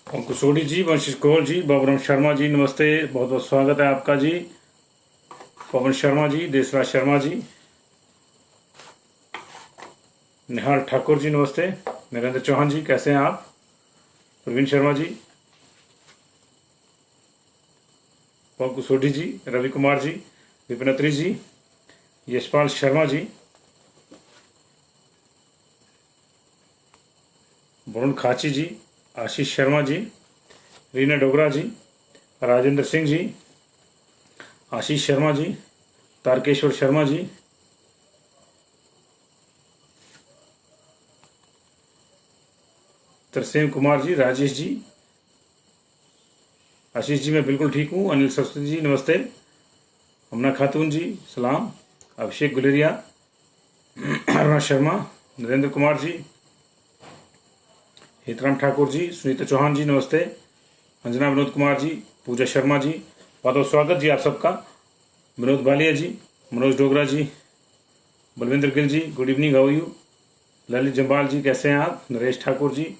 अंकुश सोढ़ी जी, वंशिष कौल जी, बाबूराम शर्मा जी, नमस्ते। बहुत बहुत स्वागत है आपका जी। पवन शर्मा जी, देसराज शर्मा जी, निहाल ठाकुर जी, नमस्ते। नरेंद्र चौहान जी, कैसे हैं आप? प्रवीण शर्मा जी, अंकुश सोढ़ी जी, रवि कुमार जी, विपिन अत्री जी, यशपाल शर्मा जी, वरुण खाची जी, आशीष शर्मा जी, रीना डोगरा जी, राजेंद्र सिंह जी, आशीष शर्मा जी, तारकेश्वर शर्मा जी, तरसेम कुमार जी, राजेश जी, आशीष जी मैं बिल्कुल ठीक हूँ। अनिल सरस्वती जी, नमस्ते। अमना खातून जी, सलाम। अभिषेक गुलेरिया, अरुणा शर्मा, नरेंद्र कुमार जी, हितराम ठाकुर जी, सुनीता चौहान जी, नमस्ते। अंजना विनोद कुमार जी, पूजा शर्मा जी, बहुत बहुत स्वागत जी आप सबका। Vinod Balia ji, Manoj Dogra ji, Balwinder Gill ji, good evening, how you? Lalit Jambal ji, कैसे हैं आप? नरेश ठाकुर जी,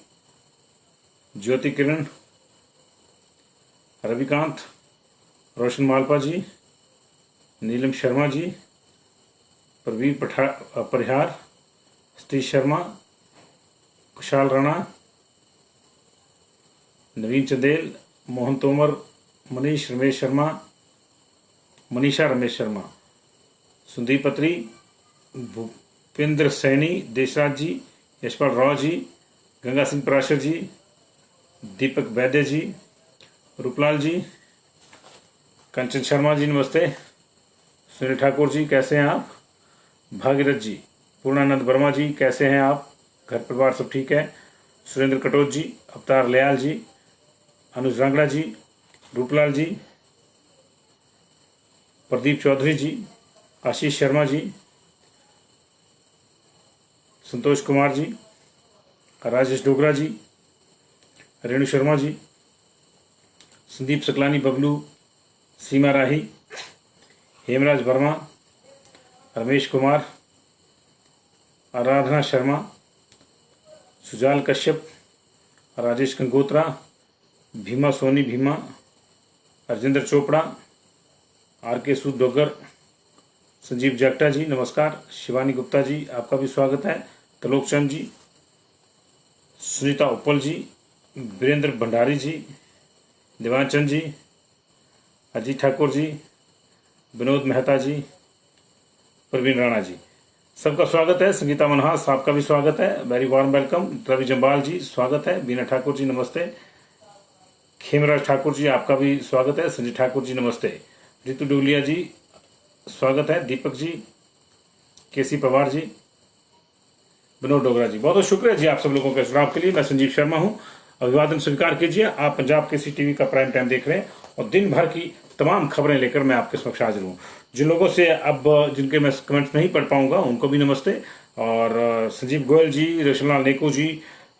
ज्योति किरण, रविकांत, रोशन मालपा जी, नीलम शर्मा जी, प्रवीण परिहार, सतीश शर्मा, कुशाल राणा, नवीन चंदेल, मोहन तोमर, मनीषा रमेश शर्मा, संदीप अत्री, भूपेंद्र सैनी, देशराज जी, यशपाल राव जी, गंगा सिंह पराशर जी, दीपक वैद्य जी, रूपलाल जी, कंचन शर्मा जी, नमस्ते। सुनील ठाकुर जी, कैसे हैं आप? भागीरथ जी, पूर्णानंद वर्मा जी, कैसे हैं आप? घर परिवार सब ठीक है? सुरेंद्र कटोच जी, अवतार लयाल जी, अनुज रांगड़ा जी, रूपलाल जी, प्रदीप चौधरी जी, आशीष शर्मा जी, संतोष कुमार जी, राजेश डोगरा जी, रेणु शर्मा जी, संदीप सकलानी, बबलू, सीमा राही, हेमराज वर्मा, रमेश कुमार, आराधना शर्मा, सुजाल कश्यप, राजेश गंगोत्रा, भीमा सोनी भीमा, राजेंद्र चोपड़ा, आर के सूद डोगर, संजीव जागटा जी, नमस्कार। शिवानी गुप्ता जी, आपका भी स्वागत है। त्रिलोक चंद जी, सुनीता उपल जी, वीरेंद्र भंडारी जी, देवानचंद जी, अजीत ठाकुर जी, विनोद मेहता जी, प्रवीण राणा जी, सबका स्वागत है। संगीता मनहास, आपका भी स्वागत है, very warm welcome. Ravi Jambal ji, स्वागत है। बीना ठाकुर जी, नमस्ते। खेमराज ठाकुर जी, आपका भी स्वागत है। संजय ठाकुर जी, नमस्ते। रितु डोलिया जी, स्वागत है। दीपक जी, केसी पवार जी, विनोद डोगरा जी, बहुत बहुत शुक्रिया जी आप सब लोगों के सुझाव के लिए। मैं संजीव शर्मा हूं, अभिवादन स्वीकार कीजिए। आप पंजाब केसरी टीवी का प्राइम टाइम देख रहे हैं और दिन भर की तमाम खबरें लेकर मैं आपके समक्ष हाजिर हूँ। जिन लोगों से अब जिनके मैं कमेंट्स नहीं पढ़ पाऊंगा उनको भी नमस्ते, और संजीव गोयल जी, रोशनलाल नेको जी,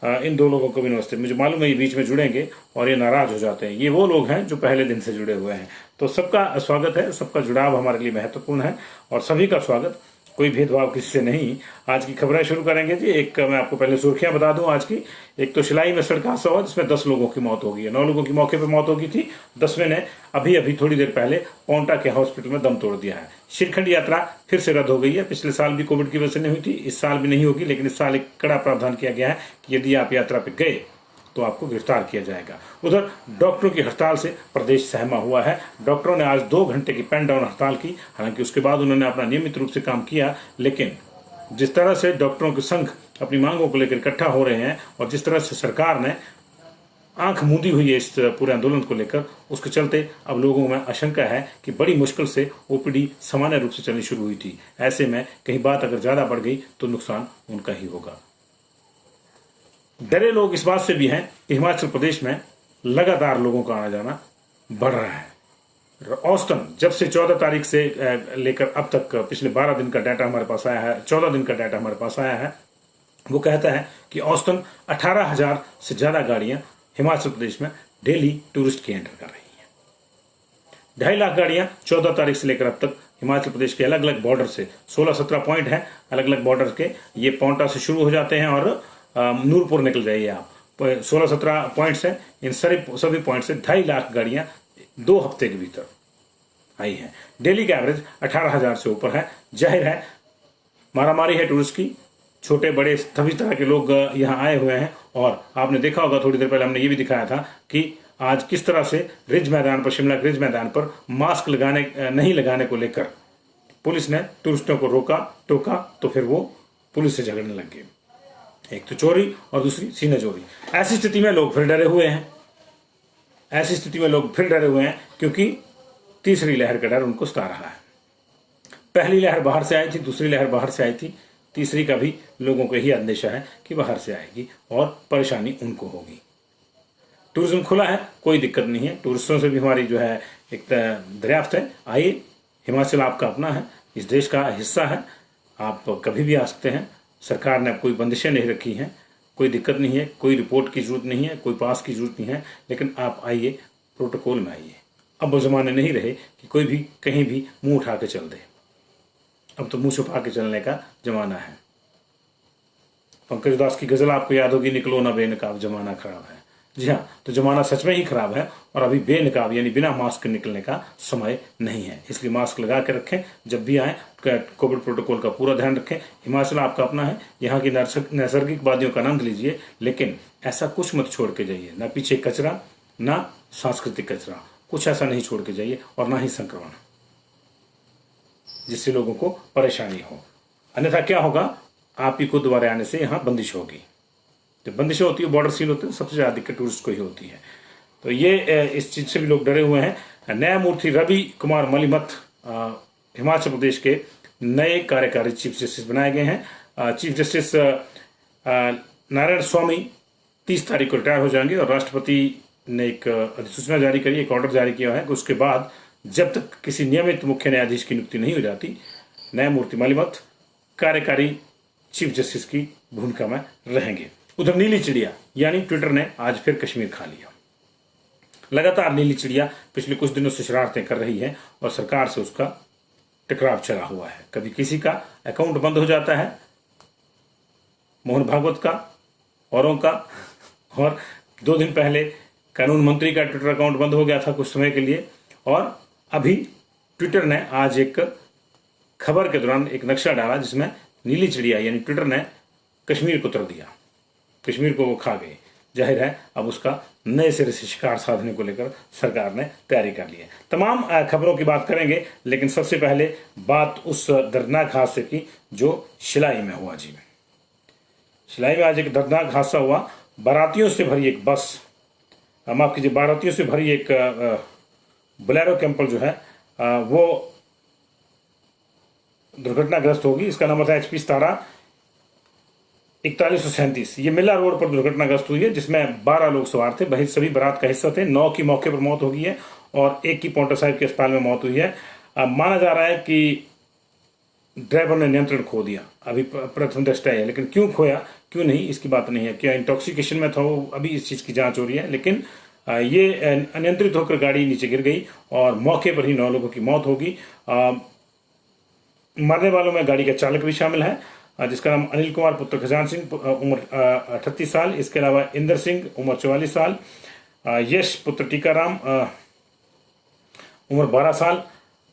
इन दो लोगों को भी नमस्ते। मुझे मालूम है ये बीच में जुड़ेंगे और ये नाराज हो जाते हैं। ये वो लोग हैं जो पहले दिन से जुड़े हुए हैं, तो सबका स्वागत है। सबका जुड़ाव हमारे लिए महत्वपूर्ण है और सभी का स्वागत, कोई भेदभाव किसी से नहीं। आज की खबरें शुरू करेंगे जी। एक मैं आपको पहले सुर्खियां बता दूं आज की। एक तो शिलाई में सड़क हादसा हुआ जिसमें 10 लोगों की मौत हो गई है। 9 लोगों की मौके पर मौत हो गई थी, 10वें ने अभी थोड़ी देर पहले पौंटा के हॉस्पिटल में दम तोड़ दिया है। श्रीखंड यात्रा फिर से रद्द हो गई है। पिछले साल भी कोविड की वजह से नहीं हुई थी, इस साल भी नहीं होगी, लेकिन इस साल एक कड़ा प्रावधान किया गया है कि यदि आप यात्रा पर गए तो आपको गिरफ्तार किया जाएगा। उधर डॉक्टरों की हड़ताल से प्रदेश सहमा हुआ है। डॉक्टरों ने आज 2 घंटे की पेन डाउन हड़ताल की। हालांकि उसके बाद उन्होंने अपना नियमित रूप से काम किया, लेकिन जिस तरह से डॉक्टरों के संघ अपनी मांगों को लेकर इकट्ठा हो रहे हैं और जिस तरह से सरकार ने आंख मूंदी हुई है इस पूरे आंदोलन को लेकर, उसके चलते अब लोगों में आशंका है कि बड़ी मुश्किल से ओपीडी सामान्य रूप से चलनी शुरू हुई थी। ऐसे में कहीं बात अगर ज्यादा बढ़ गई तो नुकसान उनका ही होगा। डरे लोग इस बात से भी हैं कि हिमाचल प्रदेश में लगातार लोगों का आना जाना बढ़ रहा है। औसतन जब से 14 तारीख से लेकर अब तक पिछले 12 दिन का डाटा हमारे पास आया है, 14 दिन का डाटा हमारे पास आया है, वो कहता है कि औसतन 18,000 से ज्यादा गाड़ियां हिमाचल प्रदेश में डेली टूरिस्ट की एंटर कर रही हैं। 2.5 लाख गाड़ियां 14 तारीख से लेकर अब तक हिमाचल प्रदेश के अलग अलग बॉर्डर से, 16-17 पॉइंट हैं अलग अलग बॉर्डर के। ये पौंटा से शुरू हो जाते हैं और नूरपुर निकल जाइए आप, 16-17 पॉइंट्स हैं। इन सभी पॉइंट से 2.5 लाख गाड़ियां 2 हफ्ते के भीतर आई हैं। डेली का एवरेज 18,000 से ऊपर है। जाहिर है मारामारी है टूरिस्ट की, छोटे बड़े सभी तरह के लोग यहाँ आए हुए हैं। और आपने देखा होगा थोड़ी देर पहले हमने ये भी दिखाया था कि आज किस तरह से रिज मैदान पर, शिमला के रिज मैदान पर मास्क नहीं लगाने को लेकर पुलिस ने टूरिस्टों को रोका टोका, तो फिर वो पुलिस से झगड़ने लग गए। एक तो चोरी और दूसरी सीने चोरी। ऐसी स्थिति में लोग फिर डरे हुए हैं क्योंकि तीसरी लहर का डर उनको सता रहा है। पहली लहर बाहर से आई थी, दूसरी लहर बाहर से आई थी, तीसरी का भी लोगों को यही अंदेशा है कि बाहर से आएगी और परेशानी उनको होगी। टूरिज्म खुला है, कोई दिक्कत नहीं है, टूरिस्टों से भी हमारी जो है एक दरियाफ्त है। आइए, हिमाचल आपका अपना है, इस देश का हिस्सा है, आप कभी भी आ सकते हैं। सरकार ने कोई बंदिशें नहीं रखी हैं, कोई दिक्कत नहीं है, कोई रिपोर्ट की जरूरत नहीं है, कोई पास की जरूरत नहीं है, लेकिन आप आइए, प्रोटोकॉल में आइए। अब वो ज़माने नहीं रहे कि कोई भी कहीं भी मुंह उठा के चल दे। अब तो मुंह छुपा के चलने का जमाना है। पंकज उदास की गजल आपको याद होगी, निकलो ना बेनकाब जमाना खराब है। जी हाँ, तो जमाना सच में ही खराब है और अभी बेनकाब यानी बिना मास्क निकलने का समय नहीं है। इसलिए मास्क लगा के रखें, जब भी आए कोविड प्रोटोकॉल का पूरा ध्यान रखें। हिमाचल आपका अपना है, यहाँ की नैसर्गिक वादियों का आनंद लीजिए, लेकिन ऐसा कुछ मत छोड़ के जाइए, ना पीछे कचरा, ना सांस्कृतिक कचरा, कुछ ऐसा नहीं छोड़ के जाइए, और ना ही संक्रमण, जिससे लोगों को परेशानी हो। अन्यथा क्या होगा, आप ही को दोबारा आने से यहाँ बंदिश होगी। जब बंदिशें होती है, बॉर्डर सील होते हैं, सबसे ज्यादा दिक्कत टूरिस्ट को ही होती है। तो ये इस चीज से भी लोग डरे हुए हैं। न्यायमूर्ति रवि कुमार मलिमथ हिमाचल प्रदेश के नए कार्यकारी चीफ जस्टिस बनाए गए हैं। चीफ जस्टिस नारायण स्वामी 30 तारीख को रिटायर हो जाएंगे और राष्ट्रपति ने एक अधिसूचना जारी करी, एक ऑर्डर जारी किया है कि उसके बाद जब तक किसी नियमित मुख्य न्यायाधीश की नियुक्ति नहीं हो जाती, न्यायमूर्ति मलिमथ कार्यकारी चीफ जस्टिस की भूमिका में रहेंगे। उधर नीली चिड़िया यानी ट्विटर ने आज फिर कश्मीर खा लिया। लगातार नीली चिड़िया पिछले कुछ दिनों से शरारतें कर रही है और सरकार से उसका टकराव चला हुआ है। कभी किसी का अकाउंट बंद हो जाता है, मोहन भागवत का, औरों का, और 2 दिन पहले कानून मंत्री का ट्विटर अकाउंट बंद हो गया था कुछ समय के लिए। और अभी ट्विटर ने आज एक खबर के दौरान एक नक्शा डाला जिसमें नीली चिड़िया यानी ट्विटर ने कश्मीर को उतर दिया, कश्मीर को वो खा गए। जाहिर है अब उसका नए सिरे से शिकार साधने को लेकर सरकार ने तैयारी कर ली है। तमाम खबरों की बात करेंगे, लेकिन सबसे पहले बात उस दर्दनाक हादसे की जो शिलाई में हुआ। जी, शिलाई में आज एक दर्दनाक हादसा हुआ। बारातियों से भरी एक बस, माफ कीजिए, बारातियों से भरी एक बोलेरो कैंपर जो है वो दुर्घटनाग्रस्त होगी। इसका नंबर था HP Star 4137। ये मिला रोड पर दुर्घटनाग्रस्त हुई है, जिसमें 12 लोग सवार थे। वही सभी बारात का हिस्सा थे। 9 की मौके पर मौत हो गई है और 1 की पौंटा साहिब के अस्पताल में मौत हुई है। माना जा रहा है कि ड्राइवर ने नियंत्रण खो दिया, अभी प्रथम दृष्टया है, लेकिन क्यों खोया क्यों नहीं इसकी बात नहीं है। क्या इंटॉक्सिकेशन में था वो, अभी इस चीज की जांच हो रही है। लेकिन ये अनियंत्रित होकर गाड़ी नीचे गिर गई और मौके पर ही 9 लोगों की मौत होगी। मरने वालों में गाड़ी का चालक भी शामिल है, जिसका नाम अनिल कुमार पुत्र खजान सिंह, उम्र 38 साल। इसके अलावा इंदर सिंह, उम्र 44 साल। यश पुत्र टीकाराम, उम्र 12 साल।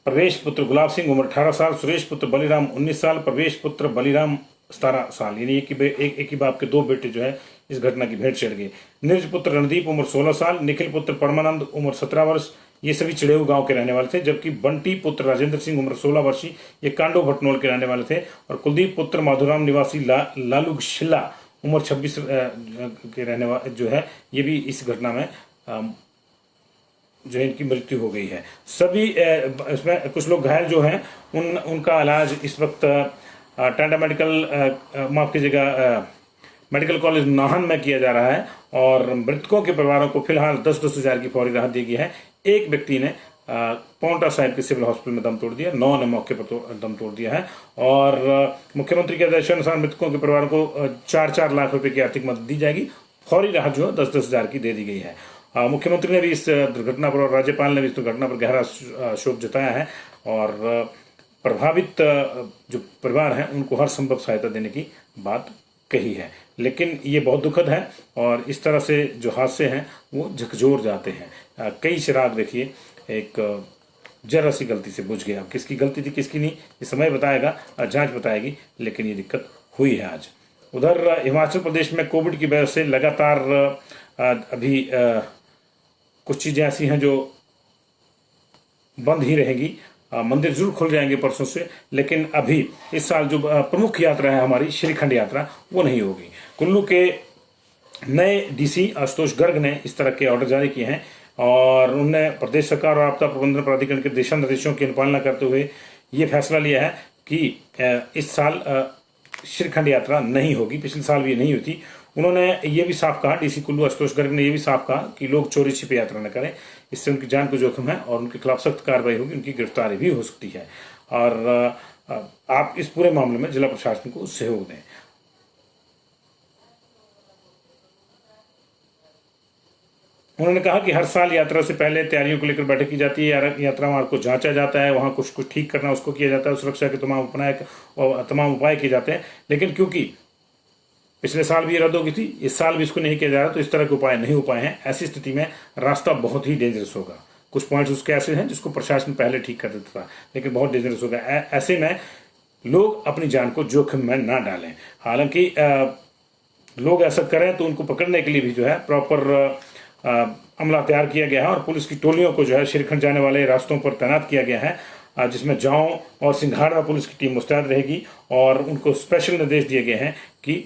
प्रवेश पुत्र गुलाब सिंह, उम्र 18 साल। सुरेश पुत्र बलिराम 19 साल। प्रवेश पुत्र बलिराम 17 साल। यानी एक ही बाप के 2 बेटे जो है इस घटना की भेंट चढ़ गए। नीरज पुत्र रणदीप, उम्र 16 साल। निखिल पुत्र परमानंद, उम्र 17 वर्ष। ये सभी चिड़ेऊ गांव के रहने वाले थे। जबकि बंटी पुत्र राजेंद्र सिंह, उम्र 16 वर्षीय, ये कांडो भटनोल के रहने वाले थे। और कुलदीप पुत्र माधुराम निवासी लालू शिल्ला, उम्र 26 के रहने वाले जो है, ये भी इस घटना में जो है इनकी मृत्यु हो गई है। सभी इसमें कुछ लोग घायल जो हैं उनका इलाज इस वक्त टांडा माफ कीजिएगा मेडिकल कॉलेज नाहन में किया जा रहा है। और मृतकों के परिवारों को फिलहाल 10-10 हजार की फौरी राहत दी गई है। एक व्यक्ति ने पौंटा साहिब के सिविल हॉस्पिटल में दम तोड़ दिया, 9 ने मौके पर दम तोड़ दिया है। और मुख्यमंत्री के आदेशानुसार मृतकों के परिवार को 4-4 लाख रुपए की आर्थिक मदद दी जाएगी। फौरी राहत जो है 10-10 हजार की दे दी गई है। मुख्यमंत्री ने भी इस दुर्घटना पर और राज्यपाल ने भी इस दुर्घटना पर गहरा शोक जताया है और प्रभावित जो परिवार हैं उनको हर संभव सहायता देने की बात कही है। लेकिन ये बहुत दुखद है और इस तरह से जो हादसे हैं वो झकझोर जाते हैं। कई चिराग देखिए एक जरा सी गलती से बुझ गया। किसकी गलती थी किसकी नहीं ये समय बताएगा, जांच बताएगी, लेकिन ये दिक्कत हुई है आज। उधर हिमाचल प्रदेश में कोविड की वजह से लगातार अभी कुछ चीज़ें ऐसी हैं जो बंद ही रहेगी। मंदिर जरूर खुल जाएंगे परसों से, लेकिन अभी इस साल जो प्रमुख यात्रा है हमारी श्रीखंड यात्रा वो नहीं होगी। कुल्लू के नए डीसी आशुतोष गर्ग ने इस तरह के ऑर्डर जारी किए हैं और उन्होंने प्रदेश सरकार और आपदा प्रबंधन प्राधिकरण के दिशा निर्देशों की अनुपालना करते हुए ये फैसला लिया है कि इस साल श्रीखंड यात्रा नहीं होगी। पिछले साल भी नहीं हुई थी। उन्होंने ये भी साफ कहा, डीसी कुल्लू आशुतोष गर्ग ने ये भी साफ कहा कि लोग चोरी छिपे यात्रा न करें, इससे उनकी जान को जोखिम है और उनके खिलाफ सख्त कार्रवाई होगी, उनकी गिरफ्तारी भी हो सकती है। और आप इस पूरे मामले में जिला प्रशासन को सहयोग दें। उन्होंने कहा कि हर साल यात्रा से पहले तैयारियों को लेकर बैठक की जाती है, यात्रा मार्ग को जांचा जाता है, वहां कुछ कुछ ठीक करना उसको किया जाता है, सुरक्षा के तमाम उपाय किए जाते हैं। लेकिन क्योंकि पिछले साल भी रद्द हो गई थी, इस साल भी इसको नहीं किया जा रहा, तो इस तरह के उपाय नहीं हो पाए हैं। ऐसी स्थिति में रास्ता बहुत ही डेंजरस होगा। कुछ पॉइंट्स उसके ऐसे हैं जिसको प्रशासन पहले ठीक कर देता था, लेकिन बहुत डेंजरस होगा। ऐसे में लोग अपनी जान को जोखिम में ना डालें। हालांकि लोग ऐसा करें तो उनको पकड़ने के लिए भी जो है प्रॉपर अमला तैयार किया गया है और पुलिस की टोलियों को जो है श्रीखंड जाने वाले रास्तों पर तैनात किया गया है, जिसमें जाओ और सिंघाड़ा पुलिस की टीम मुस्तैद रहेगी और उनको स्पेशल निर्देश दिए गए हैं कि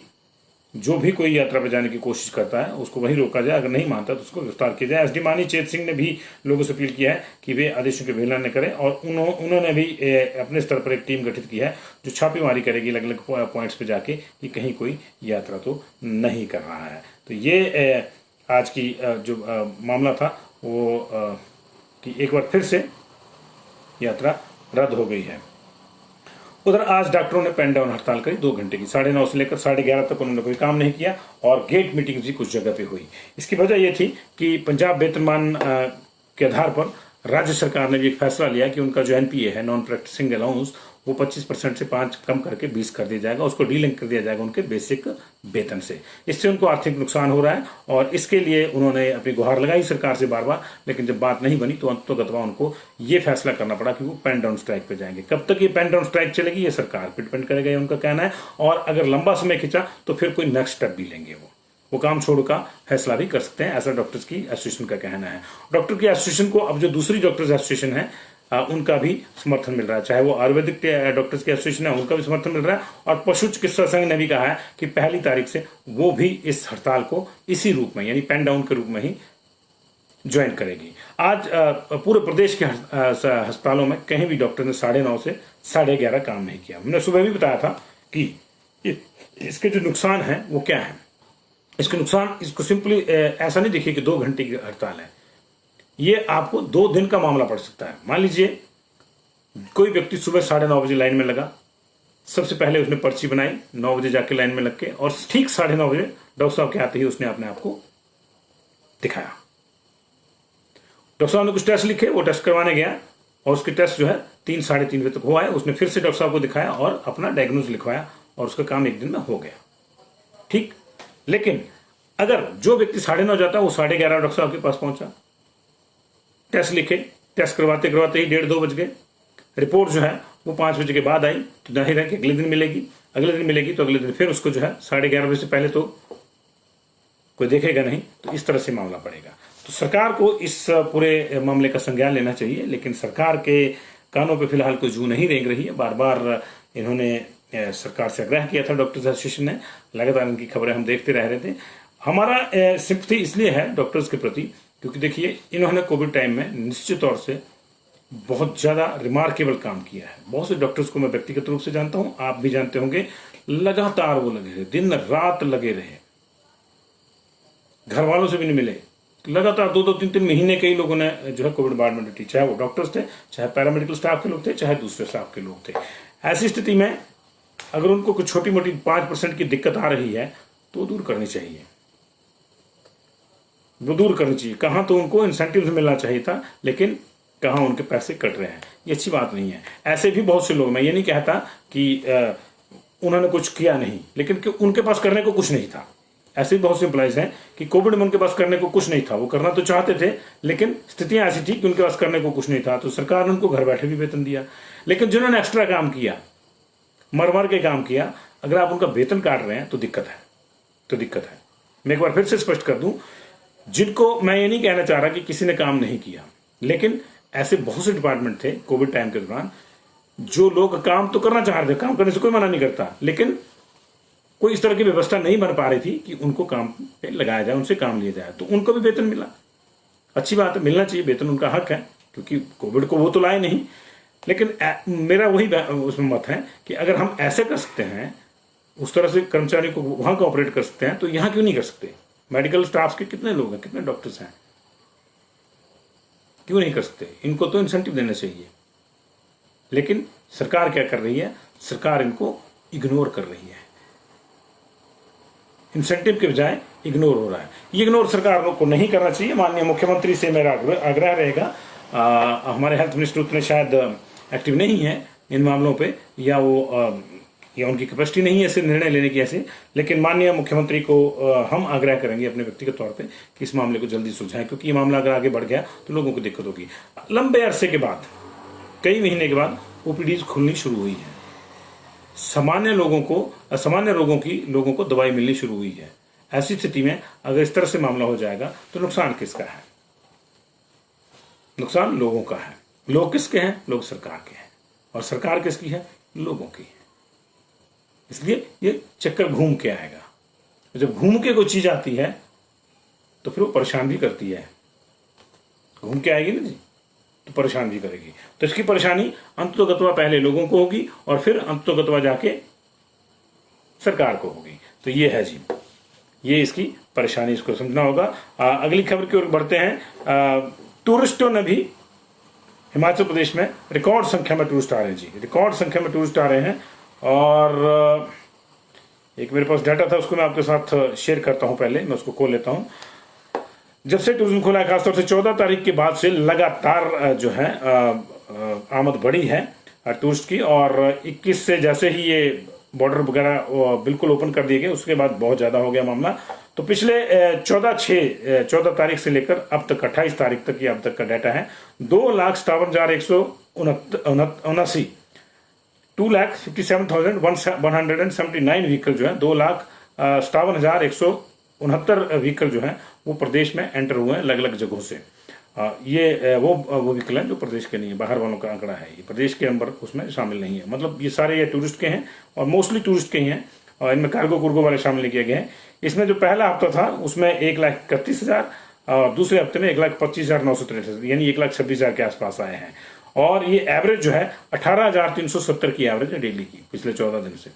जो भी कोई यात्रा पर जाने की कोशिश करता है उसको वहीं रोका जाए, अगर नहीं मानता तो उसको गिरफ्तार किया जाए। एसडी मानी चेत सिंह ने भी लोगों से अपील किया है कि वे आदेशों की अवहेलना न करें और उन्होंने भी अपने स्तर पर एक टीम गठित की है जो छापेमारी करेगी अलग अलग पॉइंट्स पर जाके कि कहीं कोई यात्रा तो नहीं कर रहा है। तो ये आज की जो मामला था वो कि एक बार फिर से यात्रा रद्द हो गई है। उधर आज डॉक्टरों ने पेन डाउन हड़ताल करी 2 घंटे की, 9:30 से लेकर 11:30 तक उन्होंने कोई काम नहीं किया और गेट मीटिंग भी कुछ जगह पे हुई। इसकी वजह यह थी कि पंजाब वेतनमान के आधार पर राज्य सरकार ने भी एक फैसला लिया कि उनका जो एनपीए है, नॉन प्रैक्टिसिंग अलाउंस, वो 25% से 5 कम करके 20 कर दिया जाएगा, उसको डीलिंक कर दिया जाएगा उनके बेसिक वेतन से। इससे उनको आर्थिक नुकसान हो रहा है और इसके लिए उन्होंने अपनी गुहार लगाई सरकार से बार बार, लेकिन जब बात नहीं बनी तो अंततोगत्वा उनको ये फैसला करना पड़ा कि वो पेन डाउन स्ट्राइक पे जाएंगे। कब तक ये पेन डाउन स्ट्राइक चलेगी ये सरकार पर डिपेंड करेगा, ये उनका कहना है। और अगर लंबा समय खिंचा तो फिर कोई नेक्स्ट स्टेप भी लेंगे, वो काम छोड़ का फैसला भी कर सकते हैं, ऐसा डॉक्टर्स की एसोसिएशन का कहना है। डॉक्टर की एसोसिएशन को अब जो दूसरी डॉक्टर्स एसोसिएशन है उनका भी समर्थन मिल रहा है, चाहे वो आयुर्वेदिक डॉक्टर्स की एसोसिएशन है उनका भी समर्थन मिल रहा है और पशु चिकित्सा संघ ने भी कहा है कि 1 तारीख से वो भी इस हड़ताल को इसी रूप में यानी पेन डाउन के रूप में ही ज्वाइन करेगी। आज पूरे प्रदेश के अस्पतालों में कहीं भी डॉक्टर ने 9:30 से 11:30 काम नहीं किया। हमने सुबह भी बताया था कि इसके जो नुकसान है वो क्या है। इसके नुकसान, इसको सिंपली ऐसा नहीं देखिए कि 2 घंटे की हड़ताल है, ये आपको 2 दिन का मामला पड़ सकता है। मान लीजिए कोई व्यक्ति सुबह 9:30 बजे लाइन में लगा, सबसे पहले उसने पर्ची बनाई, 9 बजे जाके लाइन में लग के, और ठीक 9:30 बजे डॉक्टर साहब के आते ही उसने अपने आप को दिखाया। डॉक्टर साहब ने कुछ टेस्ट लिखे, वो टेस्ट करवाने गया और उसके टेस्ट जो है 3 साढ़े 3 बजे तक हुआ है। उसने फिर से डॉक्टर साहब को दिखाया और अपना डायग्नोज लिखवाया और उसका काम 1 दिन में हो गया, ठीक। लेकिन अगर जो व्यक्ति 9:30 जाता है वो 11:30 डॉक्टर साहब के पास पहुंचा, टेस्ट लिखे, टेस्ट करवाते करवाते ही 1:30-2 बज गए, रिपोर्ट जो है वो 5 बजे के बाद आई, तो जाहिर है कि अगले दिन मिलेगी, तो अगले दिन फिर उसको जो है 11:30 बजे से पहले तो कोई देखेगा नहीं, तो इस तरह से मामला पड़ेगा। तो सरकार को इस पूरे मामले का संज्ञान लेना चाहिए, लेकिन सरकार के कानों पर फिलहाल कोई जू नहीं रेंग रही है। बार बार इन्होंने सरकार से आग्रह किया था, डॉक्टर्स एसोसिएशन ने, लगातार इनकी खबरें हम देखते रह रहे थे। हमारा सिंपैथी इसलिए है डॉक्टर्स के प्रति क्योंकि देखिए इन्होंने कोविड टाइम में निश्चित तौर से बहुत ज्यादा रिमार्केबल काम किया है। बहुत से डॉक्टर्स को मैं व्यक्तिगत रूप से जानता हूं, आप भी जानते होंगे, लगातार वो लगे रहे, दिन रात लगे रहे, घर वालों से भी नहीं मिले, लगातार 2-2, 3-3 महीने कई लोगों ने जो है कोविड वार्ड में ड्यूटी, चाहे वो डॉक्टर्स थे, चाहे पैरामेडिकल स्टाफ के लोग थे, चाहे दूसरे स्टाफ के लोग थे। ऐसी स्थिति में अगर उनको कुछ छोटी मोटी 5% की दिक्कत आ रही है तो दूर करनी चाहिए, वो दूर करनी चाहिए। कहाँ तो उनको इंसेंटिव मिलना चाहिए था, लेकिन कहाँ उनके पैसे कट रहे हैं, ये अच्छी बात नहीं है। ऐसे भी बहुत से लोग, मैं ये नहीं कहता कि उन्होंने कुछ किया नहीं, लेकिन कि उनके पास करने को कुछ नहीं था। ऐसे भी बहुत से एम्प्लॉइज हैं कि कोविड में उनके पास करने को कुछ नहीं था, वो करना तो चाहते थे लेकिन स्थितियां ऐसी थी कि उनके पास करने को कुछ नहीं था, तो सरकार ने उनको घर बैठे भी वेतन दिया। लेकिन जिन्होंने एक्स्ट्रा काम किया, मर मर के काम किया, अगर आप उनका वेतन काट रहे हैं तो दिक्कत है, तो दिक्कत है। मैं एक बार फिर से स्पष्ट कर दूं, जिनको मैं ये नहीं कहना चाह रहा कि किसी ने काम नहीं किया, लेकिन ऐसे बहुत से डिपार्टमेंट थे कोविड टाइम के दौरान जो लोग काम तो करना चाह रहे थे, काम करने से कोई मना नहीं करता, लेकिन कोई इस तरह की व्यवस्था नहीं बन पा रही थी कि उनको काम पे लगाया जाए, उनसे काम लिया जाए, तो उनको भी वेतन मिला। अच्छी बात है, मिलना चाहिए, वेतन उनका हक है, क्योंकि कोविड को वो तो लाए नहीं। लेकिन मेरा वही उसमें मत है कि अगर हम ऐसे कर सकते हैं, उस तरह से कर्मचारी को वहां का ऑपरेट कर सकते हैं, तो यहां क्यों नहीं कर सकते? मेडिकल स्टाफ के कितने लोग हैं, कितने डॉक्टर्स हैं, क्यों नहीं कर सकते? इनको तो इंसेंटिव देना चाहिए। लेकिन सरकार क्या कर रही है? सरकार इनको इग्नोर कर रही है, इंसेंटिव के बजाय इग्नोर हो रहा है। ये इग्नोर सरकार को नहीं करना चाहिए। माननीय मुख्यमंत्री से मेरा आग्रह रहेगा, हमारे हेल्थ मिनिस्टर उतने शायद एक्टिव नहीं है इन मामलों पे, या वो या उनकी कैपेसिटी नहीं है ऐसे निर्णय लेने की ऐसे, लेकिन माननीय मुख्यमंत्री को हम आग्रह करेंगे अपने व्यक्तिगत तौर पे कि इस मामले को जल्दी सुलझाएं, क्योंकि ये मामला अगर आगे बढ़ गया तो लोगों को दिक्कत होगी। लंबे अरसे के बाद, कई महीने के बाद ओपीडीज खुलनी शुरू हुई है, सामान्य लोगों को, असामान्य लोगों को दवाई मिलनी शुरू हुई है। ऐसी स्थिति में अगर इस तरह से मामला हो जाएगा तो नुकसान किसका है? नुकसान लोगों का है। लोग किसके हैं? लोग सरकार के हैं, और सरकार किसकी है? लोगों की है। इसलिए ये चक्कर घूम के आएगा। जब घूम के कोई चीज आती है तो फिर वो परेशान भी करती है, घूम के आएगी ना जी, तो परेशान भी करेगी। तो इसकी परेशानी अंततोगत्वा पहले लोगों को होगी और फिर अंततोगत्वा जाके सरकार को होगी। तो ये है जी, ये इसकी परेशानी, इसको समझना होगा। अगली खबर की ओर बढ़ते हैं। टूरिस्टों ने भी हिमाचल प्रदेश में रिकॉर्ड संख्या में टूरिस्ट आ रहे हैं जी, रिकॉर्ड संख्या में टूरिस्ट आ रहे हैं। और एक मेरे पास डाटा था, उसको मैं आपके साथ शेयर करता हूं। पहले मैं उसको खोल लेता हूं। जब से टूरिज्म खुला है, खासतौर से 14 तारीख के बाद से लगातार जो है आमद बढ़ी है टूरिस्ट की, और 21 से जैसे ही ये बॉर्डर वगैरह बिल्कुल ओपन कर दिए गए, उसके बाद बहुत ज़्यादा हो गया मामला। तो पिछले 14 तारीख से लेकर अब तक 28 तारीख तक, ये अब तक का डाटा है, 2,57,179 2,57,179 व्हीकल जो है, 2,57,169 व्हीकल जो है वो प्रदेश में एंटर हुए हैं अलग अलग जगहों से। ये वो व्हीकल हैं जो प्रदेश के नहीं है, बाहर वालों का आंकड़ा है, ये प्रदेश के अंदर उसमें शामिल नहीं है। मतलब ये सारे ये टूरिस्ट के हैं और मोस्टली टूरिस्ट के ही हैं, और इनमें कार्गो कुर्गो वाले शामिल नहीं किए गए हैं। इसमें जो पहला हफ्ता था उसमें 1,31,000 और दूसरे हफ्ते में 1,25,963, यानी 1,26,000 के आसपास आए हैं। और ये एवरेज जो है 18,370 की एवरेज है डेली की, पिछले 14 दिन से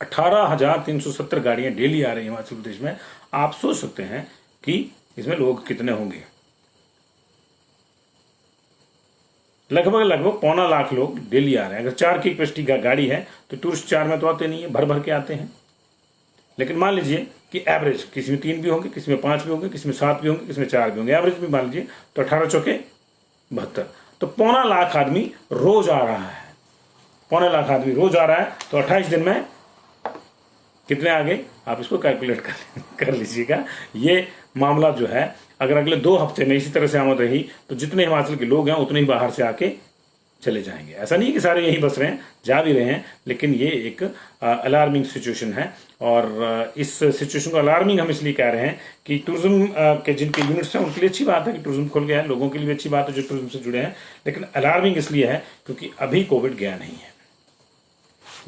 18,370 गाड़ियां डेली आ रही है हिमाचल प्रदेश में। आप सोच सकते हैं कि इसमें लोग कितने होंगे। लगभग 1.25 लाख लोग डेली आ रहे हैं। अगर 4 की कैपेसिटी गाड़ी है तो टूरिस्ट 4 में तो आते नहीं है, भर भर के आते हैं। लेकिन मान लीजिए कि एवरेज किसी में 3 भी होंगे, किसी में 5 भी होंगे, किसी में 7 भी होंगे, किसी में 4 भी होंगे, एवरेज भी मान लीजिए तो 18 चौके 72, तो 1.25 लाख आदमी रोज आ रहा है। 1.25 लाख आदमी रोज आ रहा है, तो 28 दिन में कितने आ गए? आप इसको कैलकुलेट कर लीजिएगा। ये मामला जो है, अगर अगले 2 हफ्ते में इसी तरह से आमद रही तो जितने हिमाचल के लोग हैं उतने ही बाहर से आके चले जाएंगे। ऐसा नहीं कि सारे यहीं बस रहे हैं, जा भी रहे हैं, लेकिन ये एक अलार्मिंग सिचुएशन है। और इस सिचुएशन को अलार्मिंग हम इसलिए कह रहे हैं कि टूरिज्म के जिनके यूनिट्स हैं उनके लिए अच्छी बात है कि टूरिज्म खुल गया है, लोगों के लिए भी अच्छी बात है जो टूरिज्म से जुड़े हैं। लेकिन अलार्मिंग इसलिए है क्योंकि अभी कोविड गया नहीं है।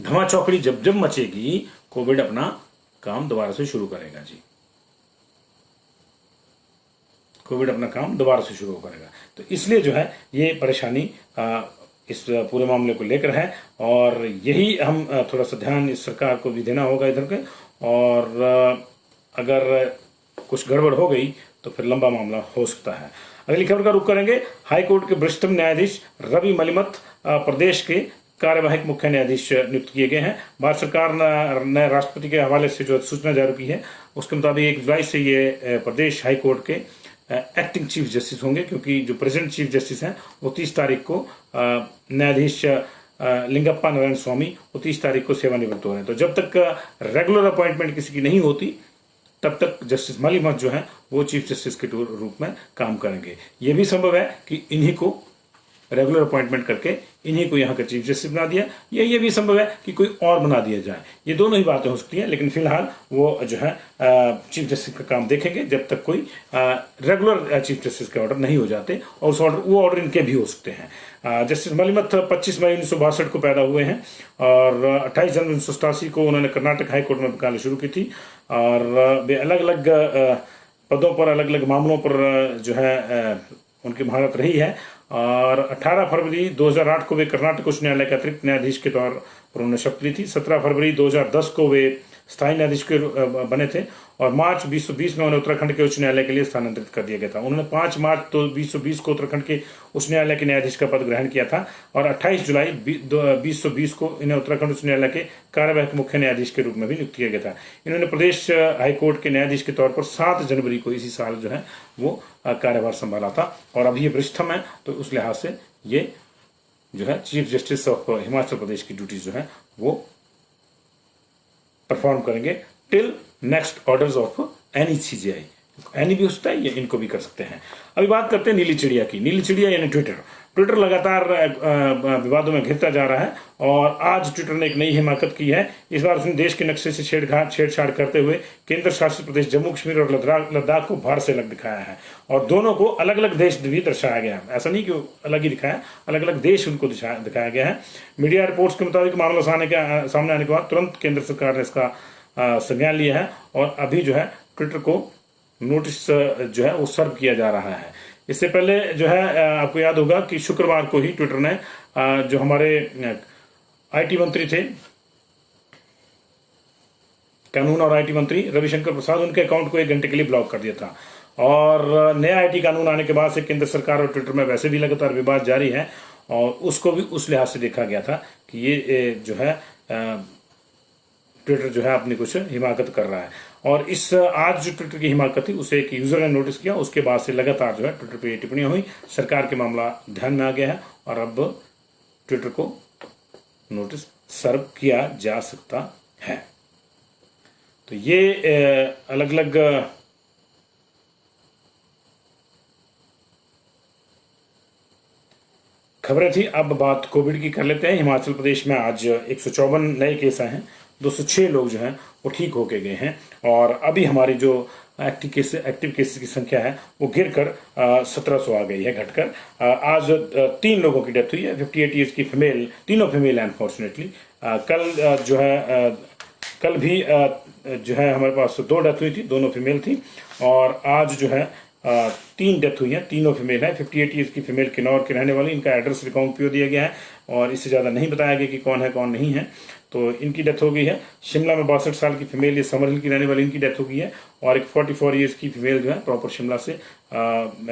धमा चौकड़ी जब जब मचेगी, कोविड अपना काम दोबारा से शुरू करेगा जी, कोविड अपना काम दोबारा से शुरू करेगा। तो इसलिए जो है ये परेशानी इस पूरे मामले को लेकर है, और यही हम थोड़ा सा ध्यान इस सरकार को भी देना होगा इधर के। और अगर कुछ गड़बड़ हो गई तो फिर लंबा मामला हो सकता है। अगली खबर का रुख करेंगे। हाईकोर्ट के वरिष्ठतम न्यायाधीश रवि मलिमत प्रदेश के कार्यवाहक मुख्य न्यायाधीश नियुक्त किए गए हैं। भारत सरकार ने राष्ट्रपति के हवाले से जो सूचना जारी की है उसके मुताबिक 1 जुलाई से ये प्रदेश हाईकोर्ट के एक्टिंग चीफ जस्टिस होंगे, क्योंकि जो प्रेजेंट चीफ जस्टिस हैं वो 30 तारीख को न्यायाधीश लिंगप्पा नारायण स्वामी वो 30 तारीख को सेवानिवृत्त हो रहे हैं। तो जब तक रेगुलर अपॉइंटमेंट किसी की नहीं होती तब तक जस्टिस मलिमथ जो है वो चीफ जस्टिस के रूप में काम करेंगे। ये भी संभव है कि इन्हीं को रेगुलर अपॉइंटमेंट करके इन्हीं को यहाँ का चीफ जस्टिस बना दिया, या ये भी संभव है कि कोई और बना दिया जाए। ये दोनों ही बातें हो सकती हैं, लेकिन फिलहाल वो जो है चीफ जस्टिस का काम देखेंगे जब तक कोई रेगुलर चीफ जस्टिस के ऑर्डर नहीं हो जाते, और वो ऑर्डर इनके भी हो सकते हैं। जस्टिस मलिमथ 25 मई 1962 को पैदा हुए हैं और 28 जनवरी 1987 को उन्होंने कर्नाटक हाईकोर्ट में वकालत शुरू की थी, और वे अलग अलग पदों पर अलग अलग मामलों पर जो है उनकी महारत रही है। और 18 फरवरी 2008 को वे कर्नाटक उच्च न्यायालय के अतिरिक्त न्यायाधीश के तौर पर उन्होंने शपथ ली थी। 17 फरवरी 2010 को वे स्थायी न्यायाधीश के बने थे, और मार्च 2020 में उन्हें उत्तराखंड के उच्च न्यायालय के लिए स्थानांतरित कर दिया गया था। उन्होंने 5 मार्च 2020 को उत्तराखंड के उच्च न्यायालय के न्यायाधीश का पद ग्रहण किया था, और 28 जुलाई 2020 को इन्हें उत्तराखंड उच्च न्यायालय के कार्यवाहक मुख्य न्यायाधीश के रूप में भी नियुक्त किया गया था। इन्होंने प्रदेश हाईकोर्ट के न्यायाधीश के तौर पर 7 जनवरी को इसी साल जो है वो कार्यभार संभाला था, और अभी ये वरिष्ठतम है, तो उस लिहाज से ये जो है chief justice of Himachal Pradesh की ड्यूटीज जो है वो परफॉर्म करेंगे till next orders of any CGI. Any भी हो सकता है, ये इनको भी कर सकते हैं। अभी बात करते हैं नीली चिड़िया की। नीली चिड़िया यानी ट्विटर लगातार विवादों में घिरता जा रहा है, और आज ट्विटर ने एक नई हिमाकत की है। इस बार उसने देश के नक्शे से छेड़छाड़ करते हुए केंद्र शासित प्रदेश जम्मू कश्मीर और लद्दाख को बाहर से अलग दिखाया है, और दोनों को अलग अलग देश भी दर्शाया गया है। ऐसा नहीं कि अलग ही दिखाया, अलग अलग देश उनको दिखाया गया है। मीडिया रिपोर्ट्स के मुताबिक मामला सामने आने के बाद तुरंत केंद्र सरकार ने इसका संज्ञान लिया है, और अभी जो है ट्विटर को नोटिस जो है वो सर्व किया जा रहा है। इससे पहले जो है आपको याद होगा कि शुक्रवार को ही ट्विटर ने जो हमारे आईटी मंत्री थे, कानून और आईटी मंत्री रविशंकर प्रसाद, उनके अकाउंट को 1 घंटे के लिए ब्लॉक कर दिया था। और नया आईटी कानून आने के बाद से केंद्र सरकार और ट्विटर में वैसे भी लगातार विवाद जारी है, और उसको भी उस लिहाज से देखा गया था कि ये जो है ट्विटर जो है अपनी कुछ हिमाकत कर रहा है। और इस आज जो ट्विटर की हिमाकत थी उसे एक यूजर ने नोटिस किया, उसके बाद से लगातार जो है ट्विटर पे टिप्पणियां हुई। सरकार के मामला ध्यान में आ गया है, और अब ट्विटर को नोटिस सर्व किया जा सकता है। तो ये अलग अलग खबरें थी। अब बात कोविड की कर लेते हैं। हिमाचल प्रदेश में आज 154 नए केस आए हैं, 206 लोग जो हैं वो ठीक होके गए हैं, और अभी हमारी जो एक्टिव केसेस की संख्या है वो गिरकर 1700 आ गई है, घटकर आज 3 लोगों की डेथ हुई है। 58 ईयर्स की फीमेल, तीनों फीमेल हैं अनफॉर्चुनेटली। कल जो है कल भी जो है हमारे पास 2 डेथ हुई थी, दोनों फीमेल थी, और आज जो है 3 डेथ हुई हैं, तीनों फीमेल हैं। 58 ईयर्स की फीमेल किन्नौर के रहने वाली, इनका एड्रेस रिकाउंट दिया गया है, और इससे ज़्यादा नहीं बताया गया कि कौन है कौन नहीं है, तो इनकी डेथ हो गई है। शिमला में 62 साल की फीमेल, ये समरहिल की रहने वाली, इनकी डेथ हो गई है, और एक 44 ईयर्स की फीमेल जो है प्रॉपर शिमला से,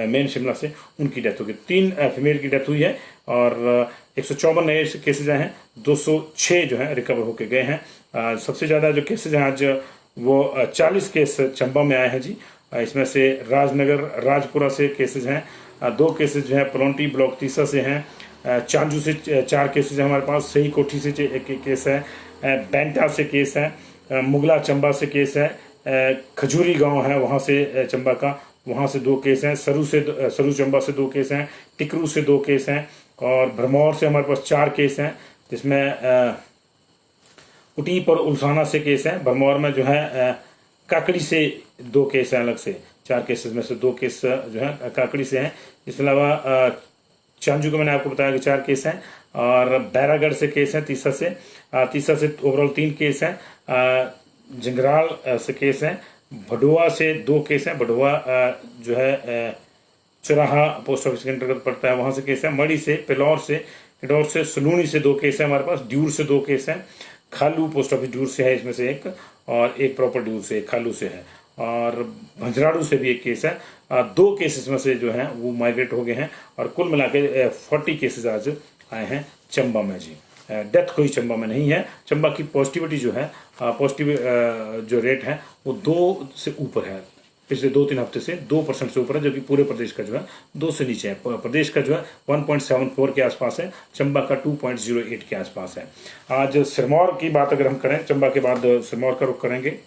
मेन शिमला से, उनकी डेथ हो गई। 3 फीमेल की डेथ हुई है, और 154 नए केसेज आए हैं, 206 जो है रिकवर होके गए हैं। सबसे ज़्यादा जो केसेज हैं आज वो 40 केस चंबा में आए हैं जी। इसमें से राजनगर राजपुरा से केसेज हैं, 2 केसेज जो है पलौंटी ब्लॉक तीसा से हैं, चांजू से 4 केसेज हैं हमारे पास, सही कोठी से एक केस है, बैंटा से केस है, मुगला चंबा से केस है, खजूरी गांव है वहाँ से चंबा का, वहाँ से 2 केस हैं, सरू चंबा से 2 केस हैं, टिकरू से 2 केस हैं, और भरमौर से हमारे पास 4 केस हैं, जिसमें उटीप और उल्साना से केस हैं। भरमौर में जो है काकड़ी से 2 केस हैं, अलग से 4 केसेस में से 2 केस जो है काकड़ी से हैं। इसके अलावा चांजू को मैंने आपको बताया कि 4 केस हैं, और बैरागढ़ से केस हैं, तीसा से ओवरऑल 3 केस हैं, जंगराल से केस हैं, भडुआ से 2 केस हैं, भडुआ जो है चौराहा पोस्ट ऑफिस के अंतर्गत पड़ता है, वहाँ से केस है। मड़ी से, पिलौर से, किडौर से, सलूनी से 2 केस है हमारे पास, ड्यूर से 2 केस हैं, खालू पोस्ट ऑफिस ड्यूर से है इसमें से एक, और एक प्रॉपर ड्यूर से, खालू से है, और भंजराड़ू से भी 1 केस है। 2 केसेस में से जो हैं वो माइग्रेट हो गए हैं, और कुल मिला के 40 केसेस आज आए हैं चंबा में जी। डेथ कोई चंबा में नहीं है। चंबा की पॉजिटिविटी जो है, पॉजिटिव जो रेट है वो 2 से ऊपर है, पिछले 2-3 हफ्ते से 2% से ऊपर है, जबकि पूरे प्रदेश का जो है 2 से नीचे है। प्रदेश का जो है 1.74 के आसपास है, चंबा का 2.08 के आसपास है। आज सिरमौर की बात अगर हम करें, चंबा के बाद सिरमौर का रुख करेंगे।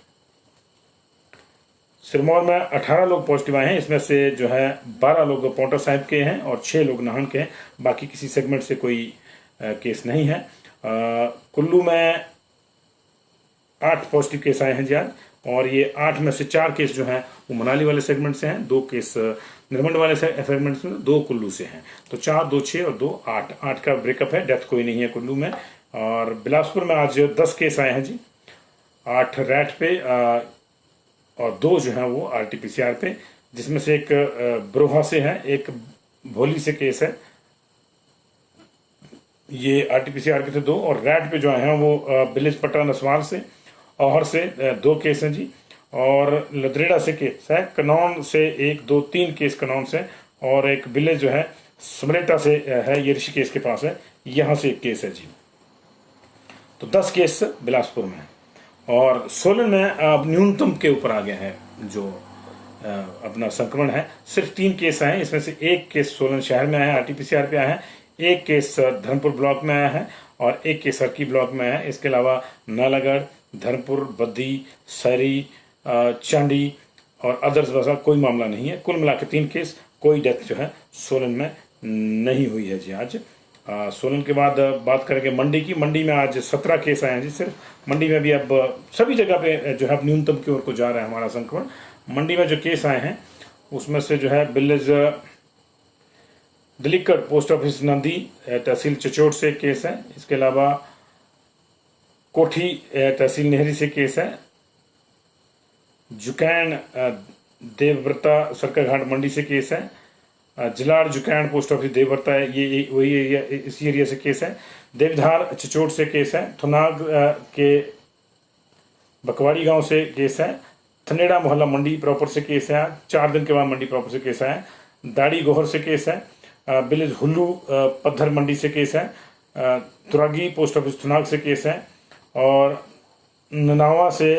सिरमौर में 18 लोग पॉजिटिव आए हैं, इसमें से जो है 12 लोग पौंटा साहिब के हैं और 6 लोग नाहन के हैं। बाकी किसी सेगमेंट से कोई केस नहीं है। कुल्लू में 8 पॉजिटिव केस आए हैं जी आज, और ये 8 में से 4 केस जो हैं वो मनाली वाले सेगमेंट से हैं, 2 केस निरमंड वाले सेगमेंट से, 2 कुल्लू से हैं। तो 4, 2, 6 और 2, 8, 8 का ब्रेकअप है। डेथ कोई नहीं है कुल्लू में। और बिलासपुर में आज 10 केस आए हैं जी, 8 रैट पे और 2 जो हैं वो RT-PCR पे, जिसमें से एक ब्रोहा से है, एक भोली से केस है। ये RT-PCR के थे 2, और रैट पे जो हैं वो विलेज पटरा नसवाल से, औहर से 2 केस हैं जी, और लदरेड़ा से केस है, कनौन से 1, 2, 3 केस कनौन से, और एक विलेज जो है समरेटा से है, ये ऋषिकेश के पास है, यहाँ से एक केस है जी। तो 10 केस बिलासपुर में। और सोलन में अब न्यूनतम के ऊपर आ गया है जो अपना संक्रमण है। सिर्फ 3 केस आए हैं, इसमें से 1 केस सोलन शहर में आया है, RT-PCR पे आया है, 1 केस धर्मपुर ब्लॉक में आया है, और 1 केस हरकी ब्लॉक में आया है। इसके अलावा नालागढ़, धर्मपुर, बद्दी, सरी, चांडी और अदर्स वैसा कोई मामला नहीं है। कुल मिला के 3 केस, कोई डेथ जो है सोलन में नहीं हुई है जी आज। सोलन के बाद बात करेंगे मंडी की। मंडी में आज 17 केस आए हैं जी सिर्फ। मंडी में भी अब सभी जगह पे जो है न्यूनतम की ओर को जा रहा है हमारा संक्रमण। मंडी में जो केस आए हैं उसमें से जो है विलेज दिलीकड़ पोस्ट ऑफिस नंदी तहसील चचोट से केस है। इसके अलावा कोठी तहसील नेहरी से केस है। जुकैन देवव्रता सरकाघाट मंडी से केस है। जिलाड़ जुकैन पोस्ट ऑफिस देवव्रता है, ये वही एरिया, इसी एरिया से केस है। देवधार चचोट से केस है। थुनाग के बकवाड़ी गांव से केस है। थनेड़ा मोहल्ला मंडी प्रॉपर से केस है। 4 दिन के बाद मंडी प्रॉपर से केस है। दाड़ी गोहर से केस है। विलेज हुल्लू पत्थर मंडी से केस है। तुरागी पोस्ट ऑफिस थुनाग से केस है। और ननावा से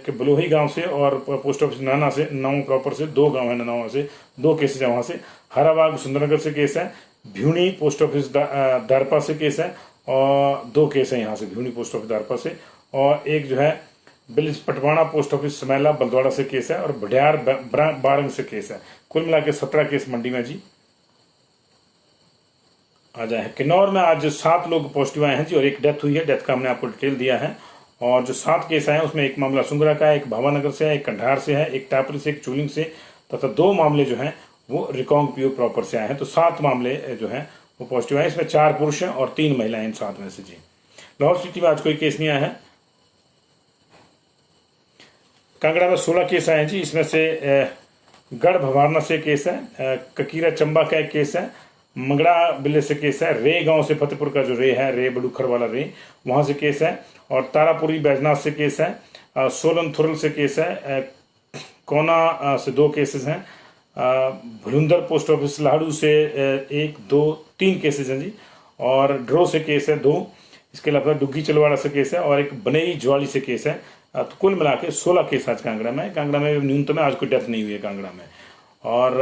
के बलोही गांव से, और पोस्ट ऑफिस नाना से, नाव प्रॉपर से 2 गांव है, ननावा से 2 केसेज है वहां से। हराबाग सुंदरनगर से केस है। भ्यूनी पोस्ट ऑफिस दारपा से केस है, और 2 केस है यहाँ से भ्यूनी पोस्ट ऑफिस दारपा से। और एक जो है विलेज पटवाना पोस्ट ऑफिस समैला बलद्वाड़ा से केस है, और भडियार बारंग से केस है। कुल मिला के 17 केस मंडी में जी आ जाए। किन्नौर में आज 7 लोग पॉजिटिव आए हैं जी, और एक डेथ हुई है। डेथ का हमने आपको डिटेल दिया है। और जो 7 केस आए हैं उसमें एक मामला सुंगरा का है, एक भावानगर से है, एक कंधार से है, एक टापरी से, एक चूलिंग से, तथा 2 मामले जो हैं वो रिकांगपिओ प्रॉपर से आए हैं। तो 7 मामले जो हैं वो पॉजिटिव आए। इसमें 4 पुरुष हैं और 3 महिलाएं इन 7 में से जी। लाहौल स्पीति में आज कोई केस नहीं आया है। कांगड़ा में 16 केस आए हैं जी, इसमें से गढ़ भवारना से केस है। ककीरा चंबा का एक केस है। मंगड़ा बिल्ले से केस है। रे गांव से फतेहपुर का जो रे है, रे बडूखर वाला रे, वहां से केस है। और तारापुरी बैजनाथ से केस है। सोलन थुरल से केस है। कोना से 2 केसेस हैं। भुलुंदर पोस्ट ऑफिस लाहड़ू से 1, 2, 3 केसेस हैं जी। और ड्रो से केस है 2। इसके अलावा डुग्गी चलवाड़ा से केस है, और एक बनेई ज्वाली से केस है। तो कुल मिला के 16 केस आज कांगड़ा में। कांगड़ा में न्यूनतम आज कोई डेथ नहीं हुई है कांगड़ा में। और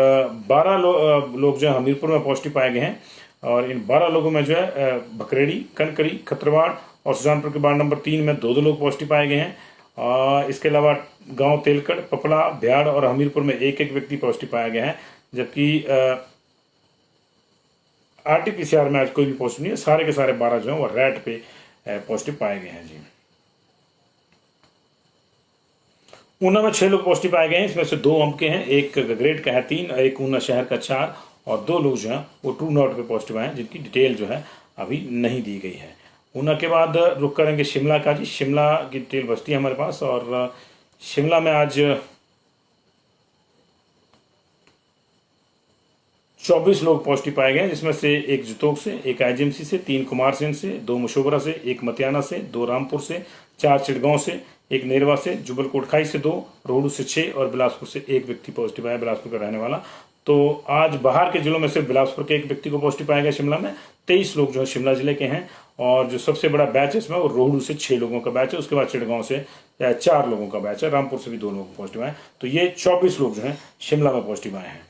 12 लोग जो है हमीरपुर में पॉजिटिव पाए गए हैं। और इन 12 लोगों में जो है भकरेड़ी, कनकरी, खतरवाड़ और सुजानपुर के वार्ड नंबर 3 में 2 लोग पॉजिटिव पाए गए हैं। इसके अलावा गांव तेलकड़, पपला, ब्याड़ और हमीरपुर में 1 व्यक्ति पॉजिटिव पाया गया है। जबकि RT-PCR में आज कोई भी पॉजिटिव नहीं है। सारे के सारे 12 जो है वो रैट पे पॉजिटिव पाए गए हैं जी। ऊना में 6 लोग पॉजिटिव पाए गए हैं। इसमें से 2 अम्ब के हैं, एक गगरेट का है 3, एक ऊना शहर का 4, और 2 लोग जो हैं वो ट्रू नॉट पे पॉजिटिव आए हैं, जिनकी डिटेल जो है अभी नहीं दी गई है। ऊना के बाद रुक करेंगे शिमला का जी। शिमला की डिटेल बचती है हमारे पास। और शिमला में आज 24 लोग पॉजिटिव पाए गए, जिसमें से 1 जुतोक से, 1 IGMC से, 3 कुमारसेन से, 2 मशोबरा से, 1 मतियाना से, 2 रामपुर से, 4 चिड़गांव से, 1 नेरवा से, जुबल कोटखाई से 2, रोहडू से 6 और बिलासपुर से 1 व्यक्ति पॉजिटिव आया, बिलासपुर का रहने वाला। तो आज बाहर के जिलों में सिर्फ बिलासपुर के एक व्यक्ति को पॉजिटिव पाया गया शिमला में। 23 लोग जो है शिमला जिले के हैं, और जो सबसे बड़ा बैच है इसमें वो रोहडू से 6 लोगों का बैच है, उसके बाद चिड़गांव से 4 लोगों का बैच है, रामपुर से भी 2 लोग पॉजिटिव आए। तो ये 24 लोग जो है शिमला में पॉजिटिव आए हैं।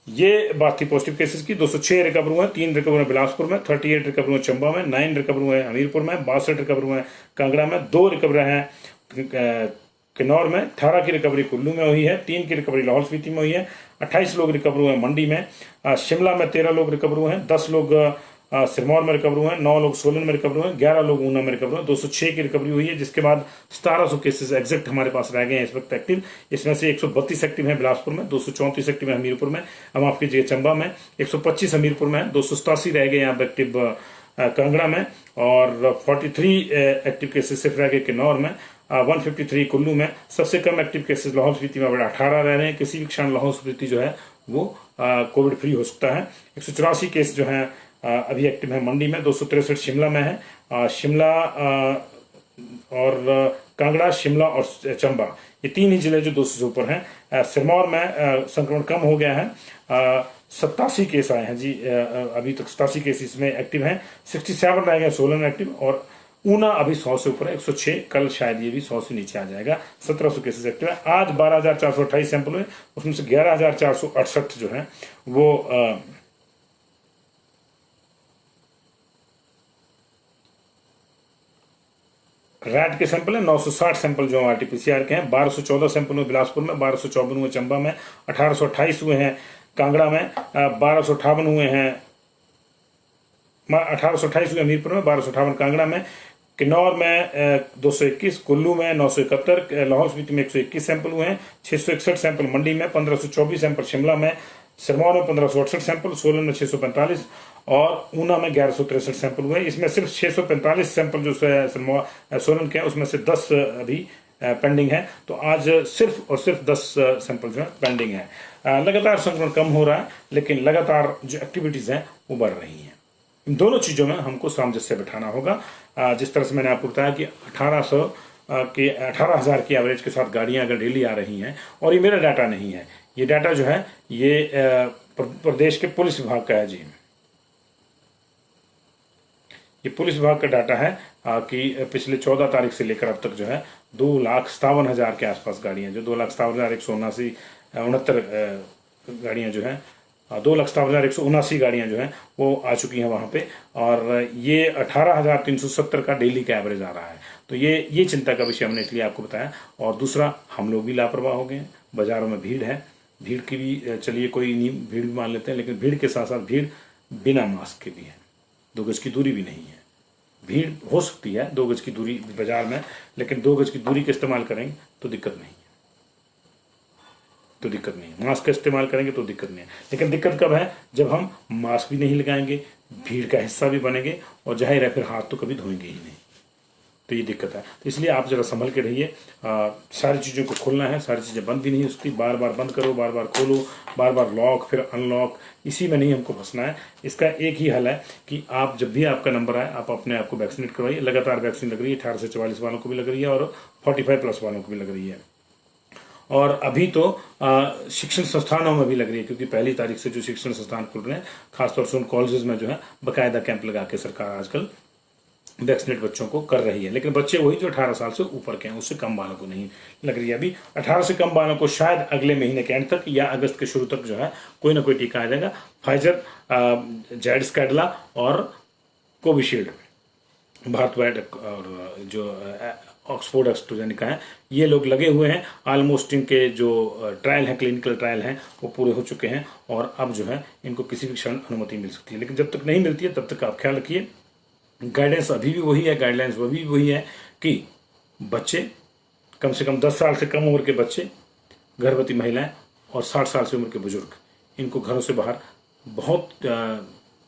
ये बात थी पॉजिटिव केसेस की। 206 रिकवर हुए, 3 रिकवर हुए बिलासपुर में, 38 रिकवर हुए चंबा में, 9 रिकवर हुए हमीरपुर में, 62 रिकवर हुए कांगड़ा में, 2 रिकवर हैं किन्नौर में, 18 की रिकवरी कुल्लू में हुई है, 3 की रिकवरी लाहौल स्पीति में हुई है, 28 लोग रिकवर हुए हैं मंडी में, शिमला में 13 लोग रिकवर हुए हैं, 10 लोग सिरमौर में रिकवर हुए हैं, 9 लोग सोलन में रिकवर हुए हैं, 11 लोग ऊना में रिकवर हुए हैं, 206 की रिकवरी हुई है, जिसके बाद 1700 केसेस एग्जैक्ट हमारे पास रह गए हैं इस वक्त एक्टिव। इसमें से 132 एक्टिव हैं बिलासपुर में, 234 एक्टिव है हमीरपुर में, अब माफ कीजिए चंबा में, 125 हमीरपुर में, 287 रह गए यहाँ एक्टिव कांगड़ा में, और 43 एक्टिव केसेस सिर्फ रह गए किन्नौर में, 153 कुल्लू में। सबसे कम एक्टिव केसेस लाहौल स्पीति में 18 रह रहे हैं। किसी भी क्षण लाहौल स्पीति जो है वो कोविड फ्री हो सकता है। 184 केस जो है अभी एक्टिव है मंडी में, 263 शिमला में है। शिमला और कांगड़ा, शिमला और चंबा, ये 3 ही जिले जो 200 से ऊपर हैं। सिरमौर में संक्रमण कम हो गया है, 87 केस आए हैं जी, अभी तक 87 केस इसमें एक्टिव हैं। 67 रह गए सोलन एक्टिव, और ऊना अभी 100 से ऊपर है, 106, कल शायद ये भी 100 से नीचे आ जाएगा। 1700 केसेस एक्टिव है। आज 12,428 सैंपल हुए, उसमें से 11,468 जो है वो रैट के सैंपल है। 960 सैंपल जो आरटीपीसीआर के हैं। 1214 सैंपल हुए बिलासपुर में, 1254 हुए चंबा में, 1828 हुए हैं कांगड़ा में, 1258 हुए हैं, 1828 हुए हमीरपुर में, 1258 कांगड़ा में, किन्नौर में 221, कुल्लू में 971, लाहौल स्पीति में 121 सैंपल हुए हैं, 661 सैंपल मंडी में, 1524 सैंपल शिमला में, सिरमौर में 1568 सैंपल, सोलन में 645 और ऊना में 1163 सैंपल हुए। इसमें सिर्फ 645 सैंपल जो सोलन के हैं उसमें से 10 अभी पेंडिंग है। तो आज सिर्फ और सिर्फ 10 सैंपल जो है पेंडिंग है। लगातार संक्रमण कम हो रहा है, लेकिन लगातार जो एक्टिविटीज हैं वो बढ़ रही हैं। इन दोनों चीजों में हमको सामंजस्य बिठाना होगा। जिस तरह से मैंने आपको बताया कि 18,000 की एवरेज के साथ गाड़ियां अगर डेली आ रही हैं, और ये मेरा डाटा नहीं है, ये डाटा जो है ये प्रदेश के पुलिस विभाग का है जी। ये पुलिस विभाग का डाटा है कि पिछले 14 तारीख से लेकर अब तक जो है 2,57,000 के आसपास गाड़ियां, जो 2,57,169 गाड़ियां जो है 2,57,179 गाड़ियां जो हैं वो आ चुकी हैं वहां पे, और ये 18,370 का डेली का एवरेज आ रहा है। तो ये चिंता का विषय हमने इसलिए आपको बताया। और दूसरा, हम लोग भी लापरवाह हो गए हैं। बाजारों में भीड़ है, भीड़ की भी चलिए कोई नहीं, भीड़ भी मान लेते हैं, लेकिन भीड़ के साथ साथ भीड़ बिना मास्क के भी है, 2 गज की दूरी भी नहीं है। भीड़ हो सकती है 2 गज की दूरी बाजार में, लेकिन 2 गज की दूरी का इस्तेमाल करेंगे तो दिक्कत नहीं है, तो दिक्कत नहीं है। मास्क का इस्तेमाल करेंगे तो दिक्कत नहीं है, लेकिन दिक्कत कब है? जब हम मास्क भी नहीं लगाएंगे, भीड़ का हिस्सा भी बनेंगे, और जाहिर है फिर हाथ तो कभी धोएंगे ही नहीं। तो ये दिक्कत है। तो इसलिए आप जरा संभल के रहिए। सारी चीज़ों को खोलना है, सारी चीज़ें बंद भी नहीं हो सकती। बार बार बंद करो, बार बार खोलो, बार बार लॉक फिर अनलॉक, इसी में नहीं हमको फंसना है। इसका एक ही हल है कि आप जब भी आपका नंबर आए आप अपने आप को वैक्सीनेट करवाइए। लगातार वैक्सीन लग रही है, 18 से 44 वालों को भी लग रही है और 45+ वालों को भी लग रही है। और अभी तो शिक्षण संस्थानों में भी लग रही है, क्योंकि 1 तारीख से जो शिक्षण संस्थान खुल रहे हैं, खासतौर से उन कॉलेजेस में जो है बाकायदा कैंप लगा के सरकार आजकल वैक्सीनेट बच्चों को कर रही है। लेकिन बच्चे वही जो 18 साल से ऊपर के हैं, उससे कम वालों को नहीं लग रही है। अभी 18 से कम वालों को शायद अगले महीने के एंड तक या अगस्त के शुरू तक जो है कोई ना कोई टीका आ जाएगा। फाइजर, जायड्स कैडिला और कोविशील्ड, भारत बायोटेक और जो ऑक्सफोर्ड एस्ट्राजेनेका है, ये लोग लगे हुए हैं। ऑलमोस्ट इनके जो ट्रायल हैं, क्लिनिकल ट्रायल हैं, वो पूरे हो चुके हैं, और अब जो है इनको किसी भी क्षण अनुमति मिल सकती है। लेकिन जब तक नहीं मिलती है तब तक आप ख्याल रखिए। गाइडेंस अभी भी वही है, गाइडलाइंस अभी भी वही है कि बच्चे, कम से कम 10 साल से कम उम्र के बच्चे, गर्भवती महिलाएं और 60 साल से उम्र के बुजुर्ग, इनको घरों से बाहर बहुत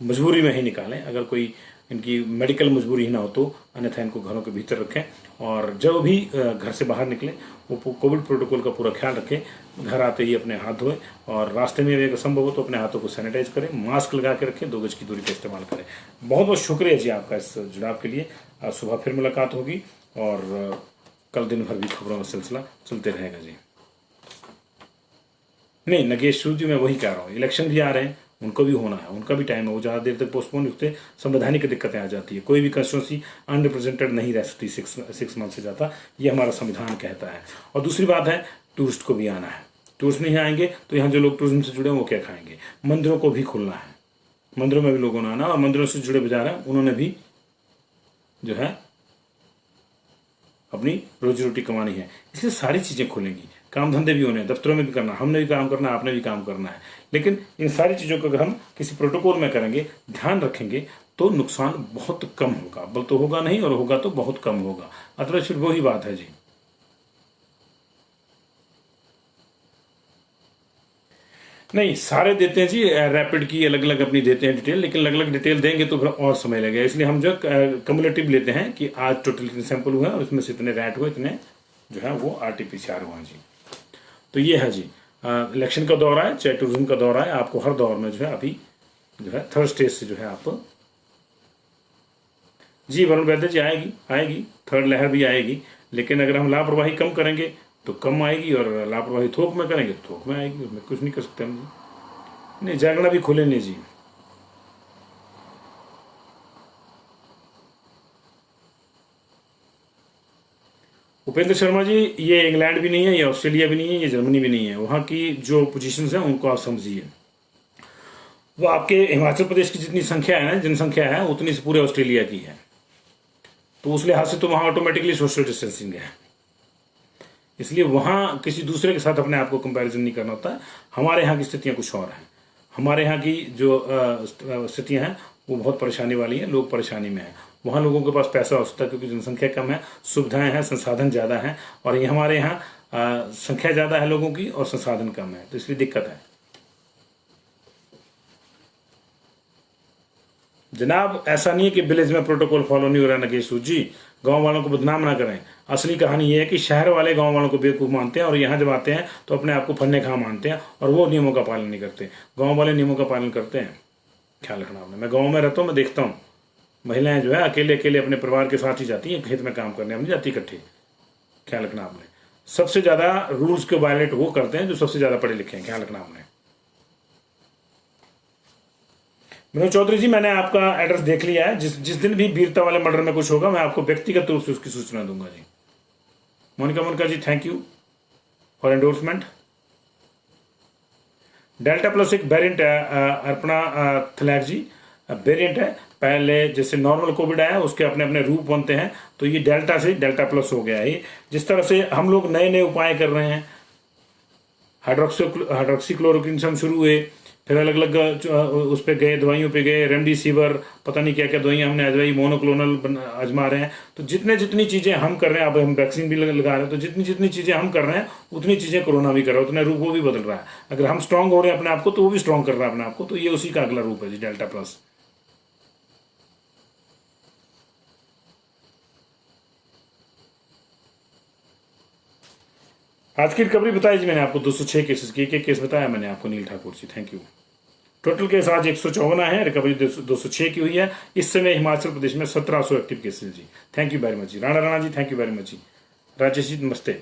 मजबूरी में ही निकालें। अगर कोई इनकी मेडिकल मजबूरी ही ना हो तो, अन्यथा इनको घरों के भीतर रखें। और जब भी घर से बाहर निकले वो कोविड प्रोटोकॉल का पूरा ख्याल रखें। घर आते ही अपने हाथ धोएं, और रास्ते में अगर संभव हो तो अपने हाथों को सैनिटाइज करें, मास्क लगा के रखें, 2 गज की दूरी का इस्तेमाल करें। बहुत बहुत शुक्रिया जी आपका इस जुड़ाव के लिए। सुबह फिर मुलाकात होगी, और कल दिन भर भी खबरों का सिलसिला चलते रहेगा जी। नहीं, नगेश सूद जी, मैं वही कह रहा हूँ, इलेक्शन भी आ रहे हैं, उनको भी होना है, उनका भी टाइम है, वो ज़्यादा देर तक पोस्टपोन होते संवैधानिक दिक्कतें आ जाती है। कोई भी कंस्टिट्यूंसी अनरिप्रेजेंटेड नहीं रह सकती 6 मंथ से ज़्यादा, ये हमारा संविधान कहता है। और दूसरी बात है, टूरिस्ट को भी आना है। टूरिस्ट नहीं आएंगे तो यहाँ जो लोग टूरिज्म से जुड़े हैं वो क्या खाएंगे। मंदिरों को भी खुलना है, मंदिरों में भी लोगों ने आना, और मंदिरों से जुड़े बाजार हैं उन्होंने भी जो है अपनी रोजी रोटी कमानी है, इसलिए सारी चीज़ें खुलेंगी, काम धंधे भी होने हैं, दफ्तरों में भी करना, हमने भी काम करना है, आपने भी काम करना है। लेकिन इन सारी चीज़ों को अगर हम किसी प्रोटोकॉल में करेंगे, ध्यान रखेंगे, तो नुकसान बहुत कम होगा, बल तो होगा नहीं, और होगा तो बहुत कम होगा। अदरवाइज फिर वही बात है जी। नहीं, सारे देते हैं जी, रैपिड की अलग अलग अपनी देते हैं डिटेल, लेकिन अलग अलग डिटेल देंगे तो फिर और समय लगेगा, इसलिए हम जो कम्युलेटिव लेते हैं कि आज टोटल इतने सैंपल हुए और उसमें से इतने रैट हुए, इतने जो है वो RT-PCR हुआ जी। तो ये है जी, इलेक्शन का दौर है, चाहे टूरिज्म का दौर है, आपको हर दौर में जो है अभी जो है थर्ड स्टेज से जो है आप जी, वरुण वैद्य जी, आएगी थर्ड लहर भी आएगी, लेकिन अगर हम लापरवाही कम करेंगे तो कम आएगी, और लापरवाही थोक में करेंगे तो थोक में आएगी, उसमें कुछ नहीं कर सकते हम जी। नहीं, जागना भी खुले नहीं जी। उपेंद्र शर्मा जी, ये इंग्लैंड भी नहीं है, ये ऑस्ट्रेलिया भी नहीं है, ये जर्मनी भी नहीं है, वहाँ की जो पोजीशंस हैं उनको आप समझिए। वो आपके हिमाचल प्रदेश की जितनी संख्या है ना, जनसंख्या है, उतनी से पूरे ऑस्ट्रेलिया की है, तो उस लिहाज से तो वहाँ ऑटोमेटिकली सोशल डिस्टेंसिंग है, इसलिए वहाँ किसी दूसरे के साथ अपने आप को कंपैरिजन नहीं करना होता है। हमारे यहाँ की स्थितियाँ कुछ और हैं, हमारे यहाँ की जो स्थितियाँ हैं वो बहुत परेशानी वाली हैं, लोग परेशानी में हैं। वहाँ लोगों के पास पैसा हो सकता है क्योंकि जनसंख्या कम है, सुविधाएं हैं, संसाधन ज़्यादा हैं, और ये हमारे यहाँ संख्या ज़्यादा है लोगों की और संसाधन कम है, तो इसलिए दिक्कत है। जनाब, ऐसा नहीं है कि विलेज में प्रोटोकॉल फॉलो नहीं हो रहा है नगेश सूद जी, गांव वालों को बदनाम ना करें। असली कहानी ये है कि शहर वाले गांव वालों को बेवकूफ़ मानते हैं, और यहाँ जब आते हैं तो अपने आप को फन्ने खा मानते हैं, और वो नियमों का पालन नहीं करते। गांव वाले नियमों का पालन करते हैं, ख्याल रखना आपने। मैं गाँव में रहता हूँ, मैं देखता हूँ महिलाएं जो है अकेले अकेले अपने परिवार के साथ ही जाती हैं खेत में काम करने, नहीं जाती इकट्ठे, ख्याल रखना आपने। सबसे ज़्यादा रूल्स के वायलेट वो करते हैं जो सबसे ज़्यादा पढ़े लिखे हैं, ख्याल रखना आपने। मनोज चौधरी जी, मैंने आपका एड्रेस देख लिया है, जिस जिस दिन भी वीरता वाले मर्डर में कुछ होगा मैं आपको व्यक्तिगत रूप से उसकी सूचना दूंगा जी। Monika ji, thank you for endorsement. Delta plus एक वेरिएंट है, अर्पणा थलैक जी, वेरिएंट है। पहले जैसे नॉर्मल कोविड आया उसके अपने अपने रूप बनते हैं, तो ये डेल्टा से डेल्टा प्लस हो गया है। जिस तरह से हम लोग नए नए उपाय कर रहे हैं, हाइड्रोक्सी क्लोरोक्विन से हम शुरू हुए, फिर अलग अलग उस पर गए, दवाइयों पे गए, रेमडेसिविर, पता नहीं क्या क्या दवाइयाँ हमने आजमाई, मोनोक्लोनल आजमा रहे हैं। तो जितनी चीज़ें हम कर रहे हैं, अब हम वैक्सीन भी लगा रहे हैं, तो जितनी चीज़ें हम कर रहे हैं उतनी चीज़ें कोरोना भी कर रहा है, उतना रूप वो भी बदल रहा है। अगर हम स्ट्रांग हो रहे हैं अपने आप को तो वो भी स्ट्रांग कर रहा है अपने आप को, तो ये उसी का अगला रूप है जी, डेल्टा प्लस। आज की रिकवरी बताई जी मैंने आपको 206 केसेस की, एक केस बताया मैंने आपको, नील Thakur ji, thank you. Total case आज 154 है, रिकवरी 206 की हुई है। इस समय हिमाचल प्रदेश में 1700 एक्टिव केसेस जी। थैंक यू वेरी मच जी। Rana ji, thank you very much जी। राजेश जी, नमस्ते।